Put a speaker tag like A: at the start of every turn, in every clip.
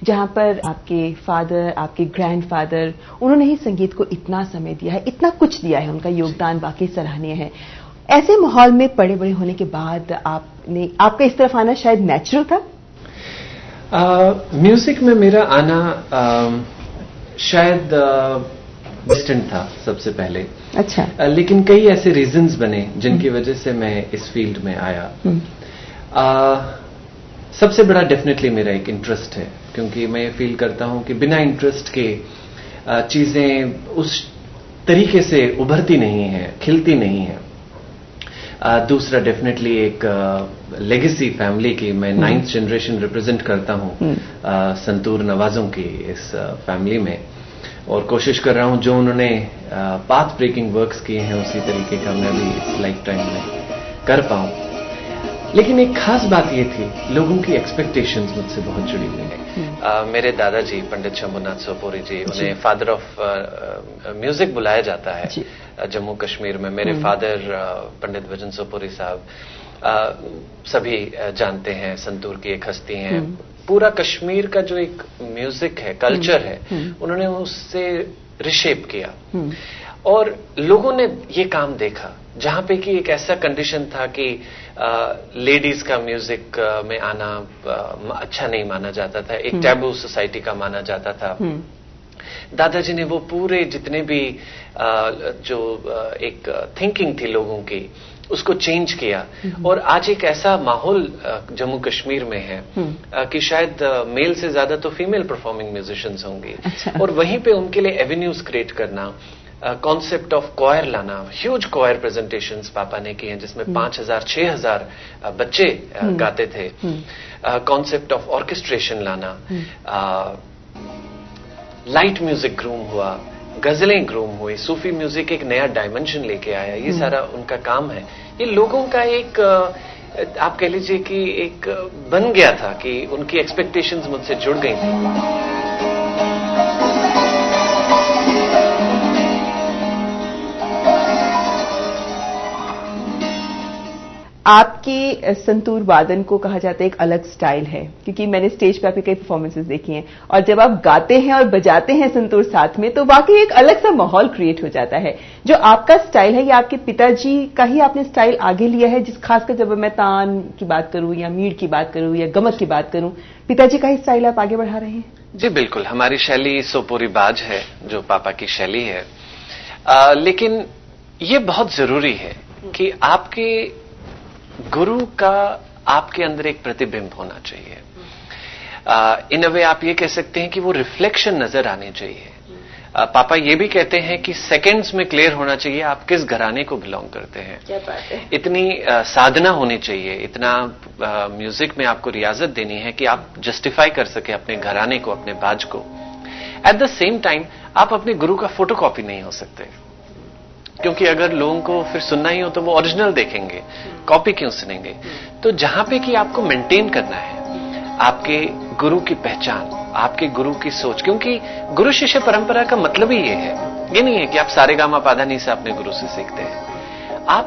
A: जहां पर आपके फादर, आपके ग्रैंडफादर, उन्होंने ही संगीत को इतना समय दिया है, इतना कुछ दिया है, उनका योगदान वाकई सराहनीय है। ऐसे माहौल में पड़े बड़े होने के बाद आपका इस तरफ आना शायद नेचुरल था?
B: म्यूजिक में मेरा आना शायद डिस्टेंट था सबसे पहले।
A: अच्छा।
B: लेकिन कई ऐसे रीजंस बने जिनकी वजह से मैं इस फील्ड में आया। सबसे बड़ा डेफिनेटली मेरा एक इंटरेस्ट है, क्योंकि मैं ये फील करता हूं कि बिना इंटरेस्ट के चीजें उस तरीके से उभरती नहीं है, खिलती नहीं है। दूसरा डेफिनेटली एक लेगेसी फैमिली की, मैं 9th जनरेशन रिप्रेजेंट करता हूं संतूर नवाजों की इस फैमिली में, और कोशिश कर रहा हूं जो उन्होंने पाथ ब्रेकिंग वर्क्स किए हैं उसी तरीके का मैं भी इस लाइफ टाइम में कर पाऊं। लेकिन एक खास बात ये थी, लोगों की एक्सपेक्टेशंस मुझसे बहुत जुड़ी हुई है। मेरे दादाजी पंडित शंभुनाथ सोपोरी जी, उन्हें फादर ऑफ म्यूजिक बुलाया जाता है जम्मू कश्मीर में। मेरे फादर पंडित भजन सोपोरी साहब सभी जानते हैं, संतूर की एक हस्ती हैं। पूरा कश्मीर का जो एक म्यूजिक है, कल्चर है, उन्होंने उससे रिशेप किया। और लोगों ने ये काम देखा जहां पे कि एक ऐसा कंडीशन था कि लेडीज का म्यूजिक में आना अच्छा नहीं माना जाता था, एक टैबू सोसाइटी का माना जाता था। दादाजी ने वो पूरे जितने भी जो एक थिंकिंग थी लोगों की, उसको चेंज किया। और आज एक ऐसा माहौल जम्मू कश्मीर में है कि शायद मेल से ज्यादा तो फीमेल परफॉर्मिंग म्यूजिशियंस होंगी। अच्छा। और वहीं पे उनके लिए एवेन्यूज क्रिएट करना, कॉन्सेप्ट ऑफ क्वायर लाना, ह्यूज क्वायर प्रेजेंटेशंस पापा ने की हैं जिसमें 5,000 6,000 बच्चे गाते थे। कॉन्सेप्ट ऑफ ऑर्केस्ट्रेशन लाना, लाइट म्यूजिक ग्रूम हुआ, गजलें ग्रूम हुई, सूफी म्यूजिक एक नया डायमेंशन लेके आया। ये सारा उनका काम है। ये लोगों का एक आप कह लीजिए कि एक बन गया था कि उनकी एक्सपेक्टेशंस मुझसे जुड़ गई थी।
A: आपके संतूर वादन को कहा जाता है एक अलग स्टाइल है, क्योंकि मैंने स्टेज पे आपकी कई परफॉर्मेंसेस देखी हैं, और जब आप गाते हैं और बजाते हैं संतूर साथ में, तो वाकई एक अलग सा माहौल क्रिएट हो जाता है। जो आपका स्टाइल है, या आपके पिताजी का ही आपने स्टाइल आगे लिया है? जिस खासकर जब मैं तान की बात करूं या मीड़ की बात करूं या गमक की बात करूं, पिताजी का ही स्टाइल आप आगे बढ़ा रहे हैं?
B: जी बिल्कुल, हमारी शैली सोपोरी बाज है जो पापा की शैली है। लेकिन ये बहुत जरूरी है कि आपके गुरु का आपके अंदर एक प्रतिबिंब होना चाहिए। इन अ वे आप ये कह सकते हैं कि वो रिफ्लेक्शन नजर आनी चाहिए। पापा ये भी कहते हैं कि सेकंड्स में क्लियर होना चाहिए आप किस घराने को बिलोंग करते हैं।
A: क्या बात है।
B: इतनी साधना होनी चाहिए, इतना म्यूजिक में आपको रियाजत देनी है कि आप जस्टिफाई कर सके अपने घराने को, अपने बाज को। एट द सेम टाइम आप अपने गुरु का फोटोकॉपी नहीं हो सकते, क्योंकि अगर लोगों को फिर सुनना ही हो तो वो ओरिजिनल देखेंगे, कॉपी क्यों सुनेंगे। तो जहां पे कि आपको मेंटेन करना है आपके गुरु की पहचान, आपके गुरु की सोच, क्योंकि गुरु शिष्य परंपरा का मतलब ही ये है। ये नहीं है कि आप सारेगामा पाधानी से अपने गुरु से सीखते हैं, आप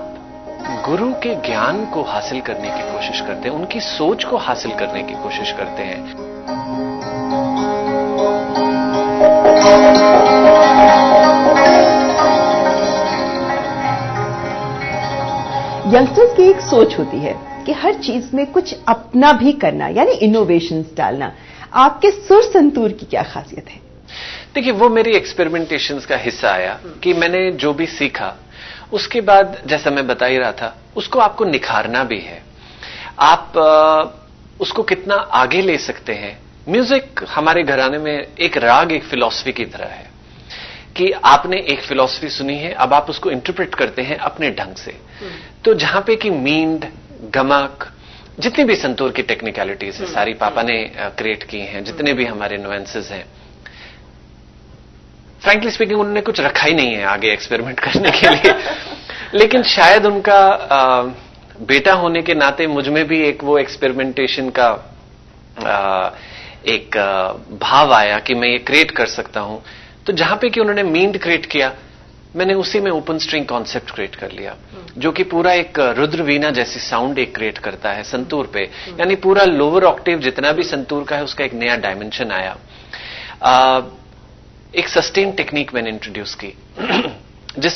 B: गुरु के ज्ञान को हासिल करने की कोशिश करते हैं, उनकी सोच को हासिल करने की कोशिश करते हैं।
A: यंगस्टर्स की एक सोच होती है कि हर चीज में कुछ अपना भी करना, यानी इनोवेशंस डालना। आपके सुर संतूर की क्या खासियत है?
B: देखिए, वो मेरी एक्सपेरिमेंटेशंस का हिस्सा आया कि मैंने जो भी सीखा उसके बाद, जैसा मैं बता ही रहा था, उसको आपको निखारना भी है। आप उसको कितना आगे ले सकते हैं। म्यूजिक हमारे घराने में एक राग, एक फिलॉसफी की तरह है कि आपने एक फिलॉसफी सुनी है, अब आप उसको इंटरप्रेट करते हैं अपने ढंग से। तो जहां पे कि मींड, गमक, जितनी भी संतूर की टेक्निकलिटीज है सारी पापा ने क्रिएट की हैं, जितने भी हमारे नुएंसेस हैं, फ्रैंकली स्पीकिंग उन्होंने कुछ रखा ही नहीं है आगे एक्सपेरिमेंट करने के लिए। लेकिन शायद उनका बेटा होने के नाते मुझ में भी एक वो एक्सपेरिमेंटेशन का एक भाव आया कि मैं ये क्रिएट कर सकता हूं। तो जहां पे कि उन्होंने मींड क्रिएट किया, मैंने उसी में ओपन स्ट्रिंग कॉन्सेप्ट क्रिएट कर लिया, जो कि पूरा एक रुद्र वीणा जैसी साउंड एक क्रिएट करता है संतूर पे, यानी पूरा लोअर ऑक्टेव जितना भी संतूर का है उसका एक नया डायमेंशन आया। एक सस्टेन टेक्निक मैंने इंट्रोड्यूस की जिस